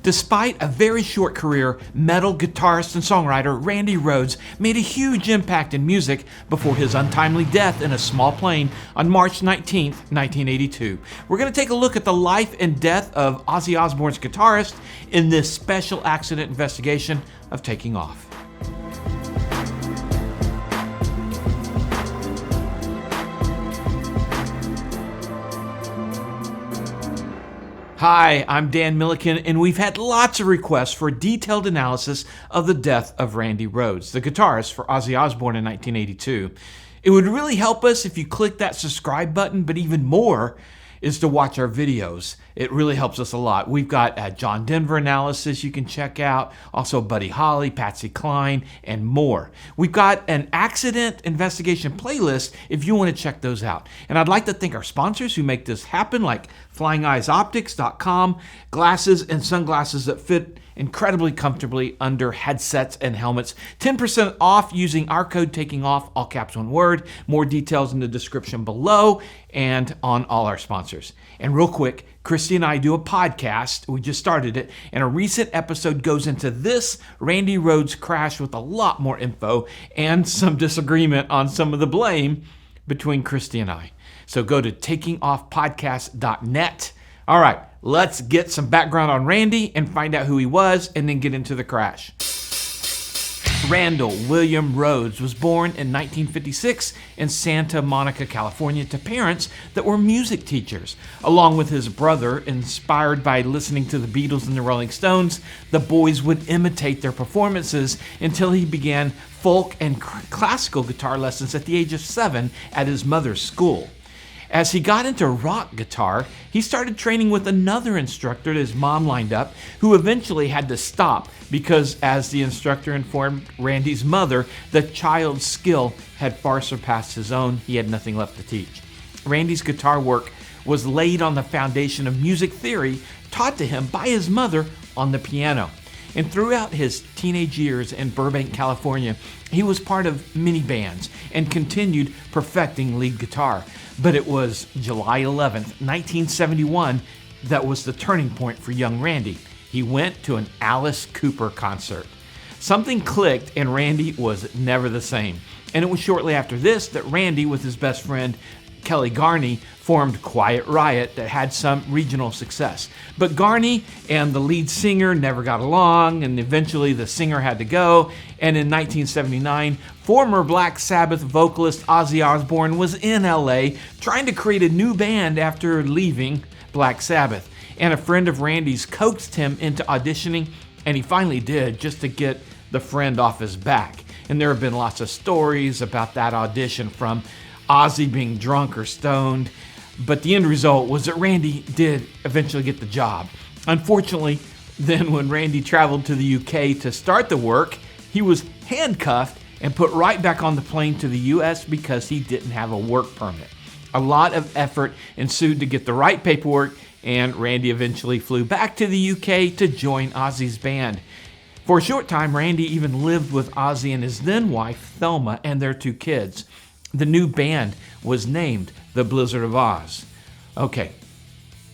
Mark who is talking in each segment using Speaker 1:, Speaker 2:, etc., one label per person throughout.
Speaker 1: Despite a very short career, metal guitarist and songwriter Randy Rhoads made a huge impact in music before his untimely death in a small plane on March 19, 1982. We're going to take a look at the life and death of Ozzy Osbourne's guitarist in this special accident investigation of Taking Off. Hi, I'm Dan Millican, and we've had lots of requests for a detailed analysis of the death of Randy Rhoads, the guitarist for Ozzy Osbourne in 1982. It would really help us if you click that subscribe button, but even more is to watch our videos. It really helps us a lot. We've got a John Denver analysis you can check out, also Buddy Holly, Patsy Cline, and more. We've got an accident investigation playlist if you want to check those out. And I'd like to thank our sponsors who make this happen, like FlyingEyesOptics.com, glasses and sunglasses that fit incredibly comfortably under headsets and helmets. 10% off using our code TAKINGOFF, all caps one word. More details in the description below and on all our sponsors. And real quick, Christy and I do a podcast. We just started it, and a recent episode goes into this Randy Rhoads crash with a lot more info and some disagreement on some of the blame between Christy and I. So go to takingoffpodcast.net. All right, let's get some background on Randy and find out who he was, and then get into the crash. Randall William Rhoads was born in 1956 in Santa Monica, California, to parents that were music teachers. Along with his brother, inspired by listening to the Beatles and the Rolling Stones, the boys would imitate their performances until he began folk and classical guitar lessons at the age of 7 at his mother's school. As he got into rock guitar, he started training with another instructor that his mom lined up, who eventually had to stop because, as the instructor informed Randy's mother, the child's skill had far surpassed his own. He had nothing left to teach. Randy's guitar work was laid on the foundation of music theory taught to him by his mother on the piano. And throughout his teenage years in Burbank, California, he was part of many bands and continued perfecting lead guitar. But it was July 11th, 1971, that was the turning point for young Randy. He went to an Alice Cooper concert. Something clicked, and Randy was never the same. And it was shortly after this that Randy, with his best friend Kelly Garney, formed Quiet Riot that had some regional success. But Garney and the lead singer never got along, and eventually the singer had to go. And in 1979, former Black Sabbath vocalist Ozzy Osbourne was in LA trying to create a new band after leaving Black Sabbath. And a friend of Randy's coaxed him into auditioning, and he finally did, just to get the friend off his back. And there have been lots of stories about that audition, from Ozzy being drunk or stoned, but the end result was that Randy did eventually get the job. Unfortunately, then when Randy traveled to the UK to start the work, he was handcuffed and put right back on the plane to the US because he didn't have a work permit. A lot of effort ensued to get the right paperwork, and Randy eventually flew back to the UK to join Ozzy's band. For a short time, Randy even lived with Ozzy and his then wife, Thelma, and their 2 kids. The new band was named the Blizzard of Oz. Okay,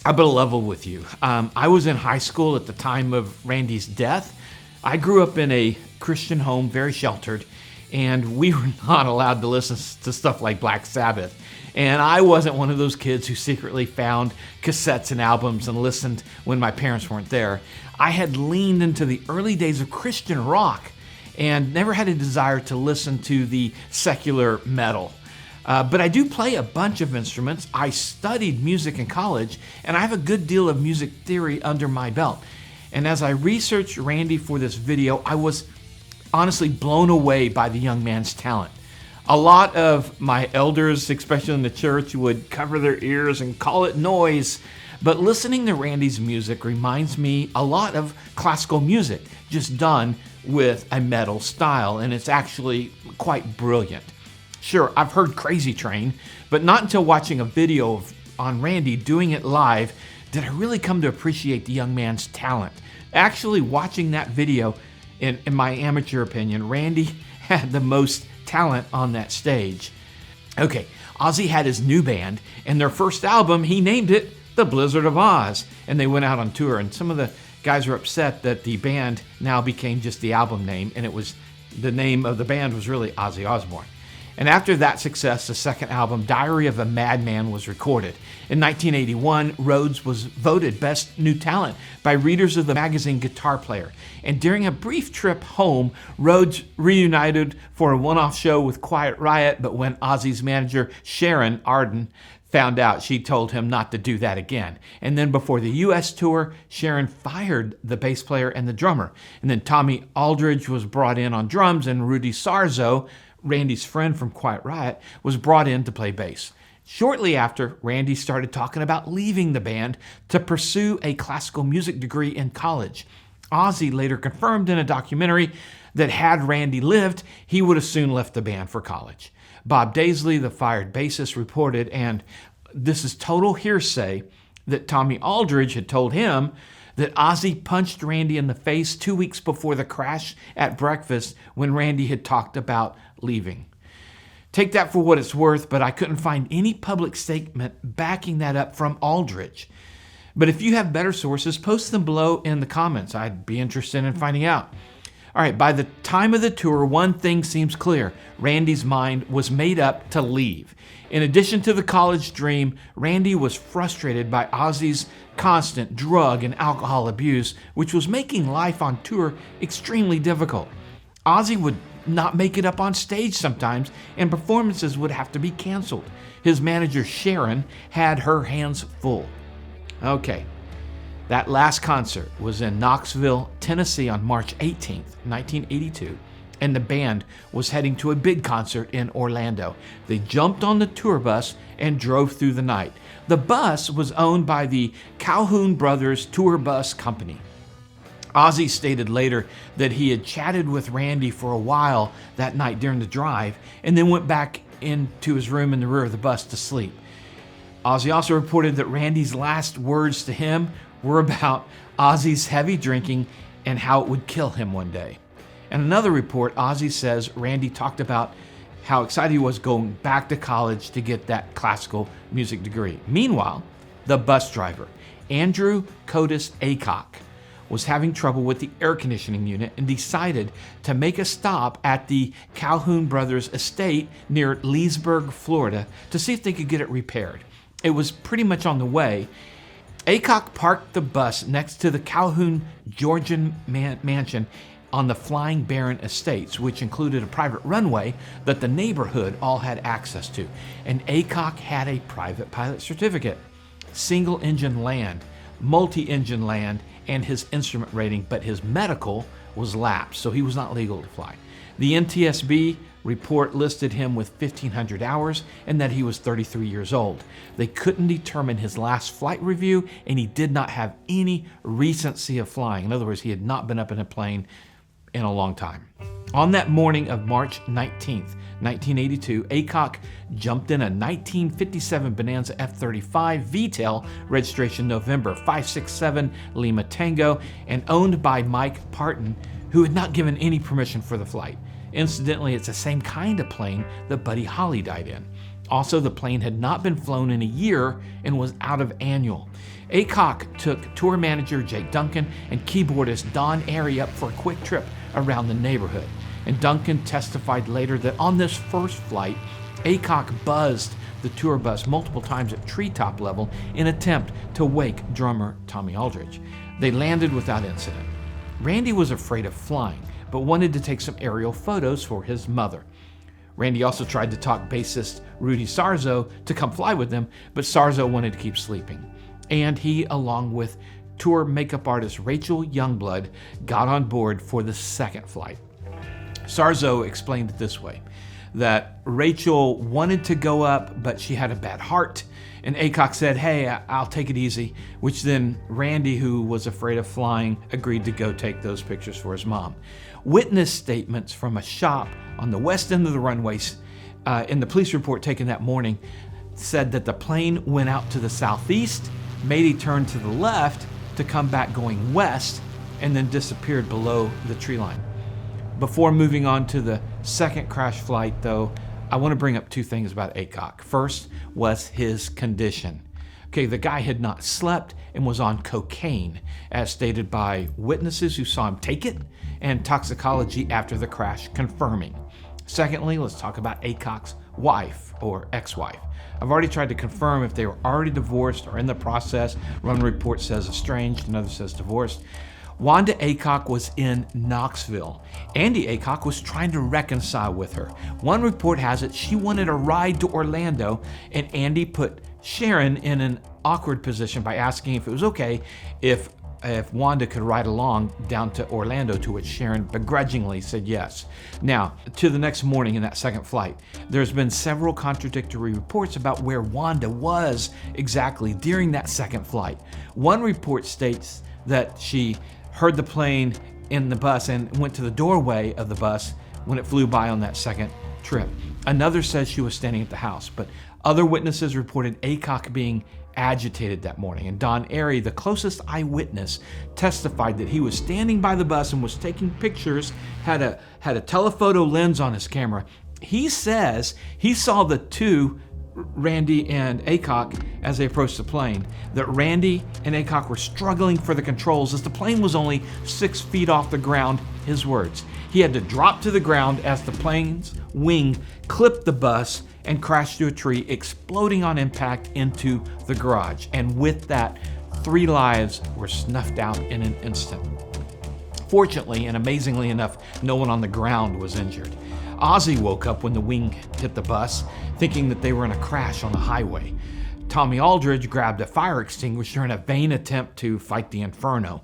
Speaker 1: I better level with you. I was in high school at the time of Randy's death. I grew up in a Christian home, very sheltered, and we were not allowed to listen to stuff like Black Sabbath. And I wasn't one of those kids who secretly found cassettes and albums and listened when my parents weren't there. I had leaned into the early days of Christian rock and never had a desire to listen to the secular metal. But I do play a bunch of instruments. I studied music in college, and I have a good deal of music theory under my belt. And as I researched Randy for this video, I was honestly blown away by the young man's talent. A lot of my elders, especially in the church, would cover their ears and call it noise. But listening to Randy's music reminds me a lot of classical music, just done with a metal style, and it's actually quite brilliant. Sure, I've heard Crazy Train, but not until watching a video on Randy doing it live did I really come to appreciate the young man's talent. Actually, watching that video, in my amateur opinion, Randy had the most talent on that stage. Okay, Ozzy had his new band, and their first album, he named it The Blizzard of Oz, and they went out on tour. And some of the Guys were upset that the band now became just the album name, and the name of the band was really Ozzy Osbourne. And after that success, the second album, Diary of a Madman, was recorded. In 1981, Rhoads was voted Best New Talent by readers of the magazine Guitar Player. And during a brief trip home, Rhoads reunited for a one-off show with Quiet Riot, but when Ozzy's manager, Sharon Arden, found out, she told him not to do that again. And then before the U.S. tour, Sharon fired the bass player and the drummer. And then Tommy Aldridge was brought in on drums, and Rudy Sarzo, Randy's friend from Quiet Riot, was brought in to play bass. Shortly after, Randy started talking about leaving the band to pursue a classical music degree in college. Ozzy later confirmed in a documentary that had Randy lived, he would have soon left the band for college. Bob Daisley, the fired bassist, reported, and this is total hearsay, that Tommy Aldridge had told him that Ozzy punched Randy in the face 2 weeks before the crash at breakfast when Randy had talked about leaving. Take that for what it's worth, but I couldn't find any public statement backing that up from Aldridge. But if you have better sources, post them below in the comments. I'd be interested in finding out. All right, by the time of the tour, one thing seems clear. Randy's mind was made up to leave. In addition to the college dream, Randy was frustrated by Ozzy's constant drug and alcohol abuse, which was making life on tour extremely difficult. Ozzy would not make it up on stage sometimes, and performances would have to be canceled. His manager, Sharon, had her hands full. Okay, that last concert was in Knoxville, Tennessee on March 18th, 1982, and the band was heading to a big concert in Orlando. They jumped on the tour bus and drove through the night. The bus was owned by the Calhoun Brothers Tour Bus Company. Ozzy stated later that he had chatted with Randy for a while that night during the drive and then went back into his room in the rear of the bus to sleep. Ozzy also reported that Randy's last words to him were about Ozzy's heavy drinking and how it would kill him one day. In another report, Ozzy says Randy talked about how excited he was going back to college to get that classical music degree. Meanwhile, the bus driver, Andrew Aycock, was having trouble with the air conditioning unit and decided to make a stop at the Calhoun Brothers estate near Leesburg, Florida, to see if they could get it repaired. It was pretty much on the way. Aycock parked the bus next to the Calhoun Georgian mansion on the Flying Baron Estates, which included a private runway that the neighborhood all had access to. And Aycock had a private pilot certificate, single-engine land, multi-engine land, and his instrument rating, but his medical was lapsed, so he was not legal to fly. The NTSB report listed him with 1,500 hours and that he was 33 years old. They couldn't determine his last flight review, and he did not have any recency of flying. In other words, he had not been up in a plane in a long time. On that morning of March 19th, 1982, Aycock jumped in a 1957 Bonanza F-35 V-tail, registration November 567 Lima Tango, and owned by Mike Parton, who had not given any permission for the flight. Incidentally, it's the same kind of plane that Buddy Holly died in. Also, the plane had not been flown in a year and was out of annual. Aycock took tour manager Jake Duncan and keyboardist Don Airey up for a quick trip around the neighborhood. And Duncan testified later that on this first flight, Aycock buzzed the tour bus multiple times at treetop level in an attempt to wake drummer Tommy Aldridge. They landed without incident. Randy was afraid of flying, but wanted to take some aerial photos for his mother. Randy also tried to talk bassist Rudy Sarzo to come fly with them, but Sarzo wanted to keep sleeping. And he, along with tour makeup artist Rachel Youngblood, got on board for the second flight. Sarzo explained it this way, that Rachel wanted to go up, but she had a bad heart. And Aycock said, "Hey, I'll take it easy," which then Randy, who was afraid of flying, agreed to go take those pictures for his mom. Witness statements from a shop on the west end of the runways in the police report taken that morning said that the plane went out to the southeast, made a turn to the left to come back going west, and then disappeared below the tree line. Before moving on to the second crash flight, though, I want to bring up two things about Aycock. First was his condition. Okay, the guy had not slept and was on cocaine, as stated by witnesses who saw him take it, and toxicology after the crash confirming. Secondly, let's talk about Aycock's wife, or ex-wife. I've already tried to confirm if they were already divorced or in the process. One report says estranged, another says divorced. Wanda Aycock was in Knoxville. Andy Aycock was trying to reconcile with her. One report has it she wanted a ride to Orlando, and Andy put Sharon in an awkward position by asking if it was okay if Wanda could ride along down to Orlando, to which Sharon begrudgingly said yes. Now, to the next morning in that second flight, there's been several contradictory reports about where Wanda was exactly during that second flight. One report states that she heard the plane in the bus and went to the doorway of the bus when it flew by on that second trip. Another says she was standing at the house, but other witnesses reported Aycock being agitated that morning, and Don Airy, the closest eyewitness, testified that he was standing by the bus and was taking pictures, had a telephoto lens on his camera. He says he saw the two, Randy and Aycock, as they approached the plane, that Randy and Aycock were struggling for the controls as the plane was only 6 feet off the ground. His words, he had to drop to the ground as the plane's wing clipped the bus and crashed to a tree, exploding on impact into the garage. And with that, 3 lives were snuffed out in an instant. Fortunately, and amazingly enough, no one on the ground was injured. Ozzy woke up when the wing hit the bus, thinking that they were in a crash on the highway. Tommy Aldridge grabbed a fire extinguisher in a vain attempt to fight the inferno.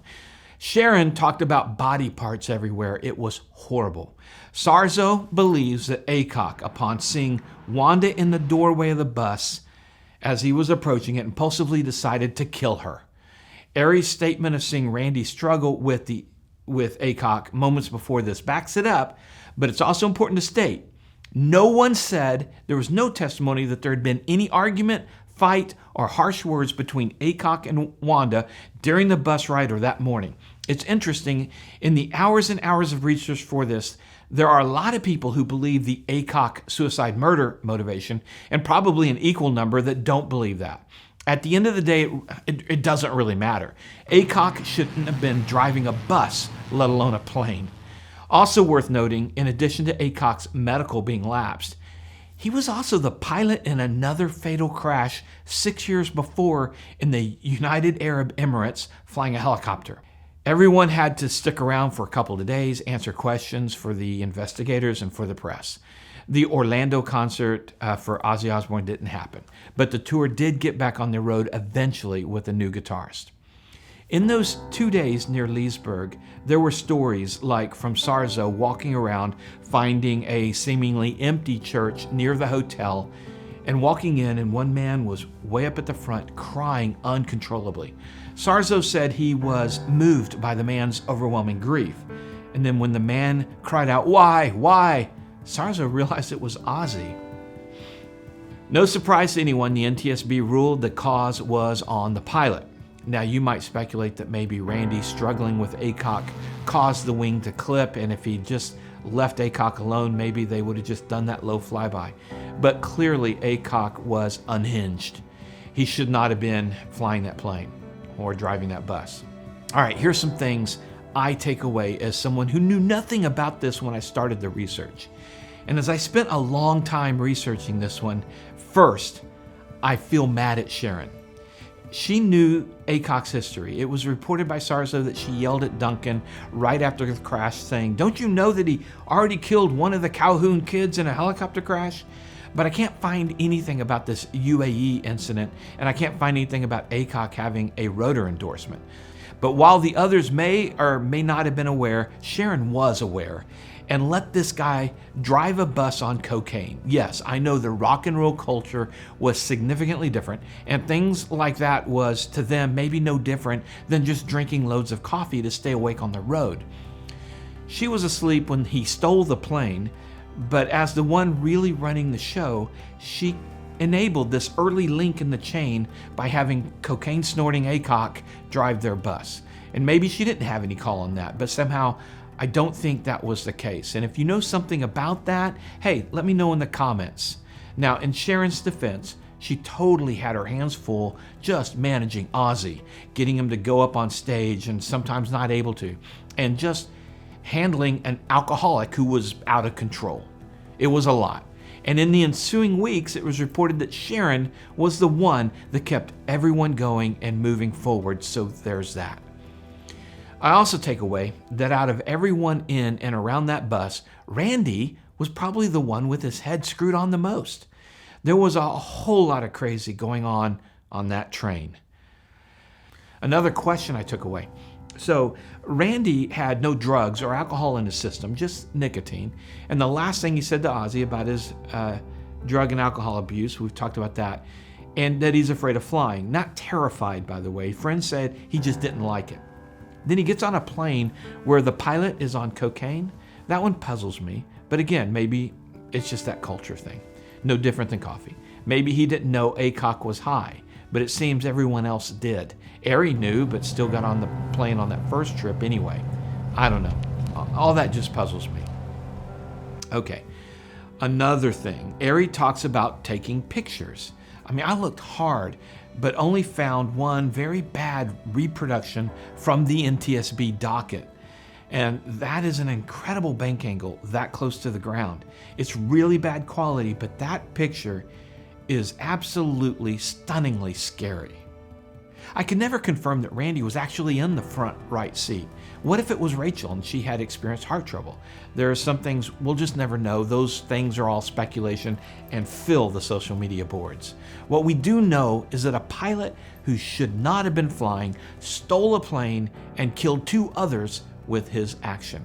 Speaker 1: Sharon talked about body parts everywhere. It was horrible. Sarzo believes that Aycock, upon seeing Wanda in the doorway of the bus as he was approaching it, impulsively decided to kill her. Airy's statement of seeing Randy struggle with Aycock moments before this backs it up, but it's also important to state, no one said, there was no testimony that there had been any argument, fight, or harsh words between Aycock and Wanda during the bus ride or that morning. It's interesting, in the hours and hours of research for this, there are a lot of people who believe the Aycock suicide murder motivation, and probably an equal number that don't believe that. At the end of the day, it doesn't really matter. Aycock shouldn't have been driving a bus, let alone a plane. Also worth noting, in addition to Aycock's medical being lapsed, he was also the pilot in another fatal crash 6 years before in the United Arab Emirates, flying a helicopter. Everyone had to stick around for a couple of days, answer questions for the investigators and for the press. The Orlando concert for Ozzy Osbourne didn't happen, but the tour did get back on the road eventually with a new guitarist. In those 2 days near Leesburg, there were stories like from Sarzo walking around, finding a seemingly empty church near the hotel, and walking in, and one man was way up at the front crying uncontrollably. Sarzo said he was moved by the man's overwhelming grief. And then when the man cried out, "Why?" Sarzo realized it was Ozzy. No surprise to anyone, the NTSB ruled the cause was on the pilot. Now, you might speculate that maybe Randy struggling with Aycock caused the wing to clip, and if he just left Aycock alone, maybe they would have just done that low flyby. But clearly, Aycock was unhinged. He should not have been flying that plane or driving that bus. All right, here's some things I take away as someone who knew nothing about this when I started the research. And as I spent a long time researching this one, first, I feel mad at Sharon. She knew Aycock's history. It was reported by Sarzo that she yelled at Duncan right after the crash saying, "Don't you know that he already killed one of the Calhoun kids in a helicopter crash?" But I can't find anything about this UAE incident, and I can't find anything about Aycock having a rotor endorsement. But while the others may or may not have been aware, Sharon was aware, and let this guy drive a bus on cocaine. Yes, I know the rock and roll culture was significantly different, and things like that was to them maybe no different than just drinking loads of coffee to stay awake on the road. She was asleep when he stole the plane, but as the one really running the show, she enabled this early link in the chain by having cocaine-snorting Aycock drive their bus. And maybe she didn't have any call on that, but somehow I don't think that was the case. And if you know something about that, hey, let me know in the comments. Now, in Sharon's defense, She totally had her hands full just managing Ozzy, getting him to go up on stage and sometimes not able to, and just handling an alcoholic who was out of control. It was a lot. And in the ensuing weeks, it was reported that Sharon was the one that kept everyone going and moving forward, so there's that. I also take away that out of everyone in and around that bus, Randy was probably the one with his head screwed on the most. There was a whole lot of crazy going on that train. Another question I took away. So Randy had no drugs or alcohol in his system, just nicotine. And the last thing he said to Ozzy about his drug and alcohol abuse, we've talked about that, and that he's afraid of flying. Not terrified, by the way. Friends said he just didn't like it. Then he gets on a plane where the pilot is on cocaine. That one puzzles me. But again, maybe it's just that culture thing. No different than coffee. Maybe he didn't know Aycock was high, but it seems everyone else did. Ari knew, but still got on the plane on that first trip anyway. I don't know. All that just puzzles me. Okay, another thing. Ari talks about taking pictures. I mean, I looked hard, but only found one very bad reproduction from the NTSB docket. And that is an incredible bank angle that close to the ground. It's really bad quality, but that picture is absolutely stunningly scary. I could never confirm that Randy was actually in the front right seat. What if it was Rachel and she had experienced heart trouble? There are some things we'll just never know. Those things are all speculation and fill the social media boards. What we do know is that a pilot who should not have been flying stole a plane and killed 2 others with his action.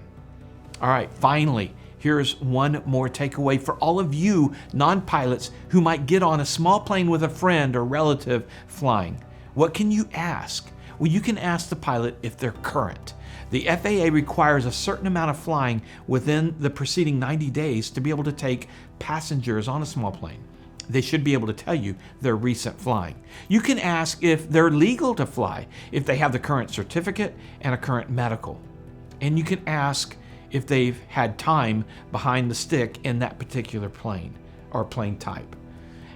Speaker 1: All right, finally, here's one more takeaway for all of you non-pilots who might get on a small plane with a friend or relative flying. What can you ask? Well, you can ask the pilot if they're current. The FAA requires a certain amount of flying within the preceding 90 days to be able to take passengers on a small plane. They should be able to tell you their recent flying. You can ask if they're legal to fly, if they have the current certificate and a current medical. And you can ask if they've had time behind the stick in that particular plane or plane type.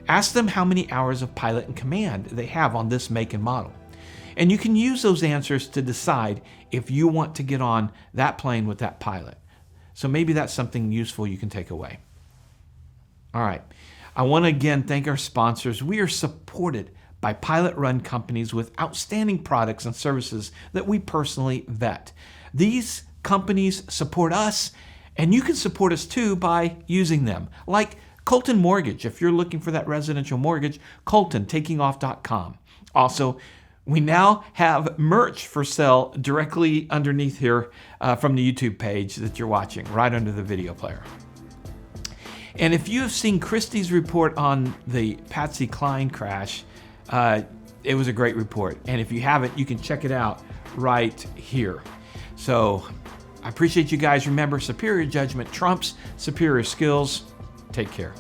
Speaker 1: Ask them how many hours of pilot and command they have on this make and model. And you can use those answers to decide if you want to get on that plane with that pilot. So maybe that's something useful you can take away. All right. I want to again thank our sponsors. We are supported by pilot-run companies with outstanding products and services that we personally vet. These companies support us, and you can support us too by using them. Like Colton Mortgage, if you're looking for that residential mortgage, Colton, takingoff.com. Also, we now have merch for sale directly underneath here from the YouTube page that you're watching, right under the video player. And if you have seen Christie's report on the Patsy Cline crash, it was a great report. And if you haven't, you can check it out right here. So I appreciate you guys. Remember, superior judgment trumps superior skills. Take care.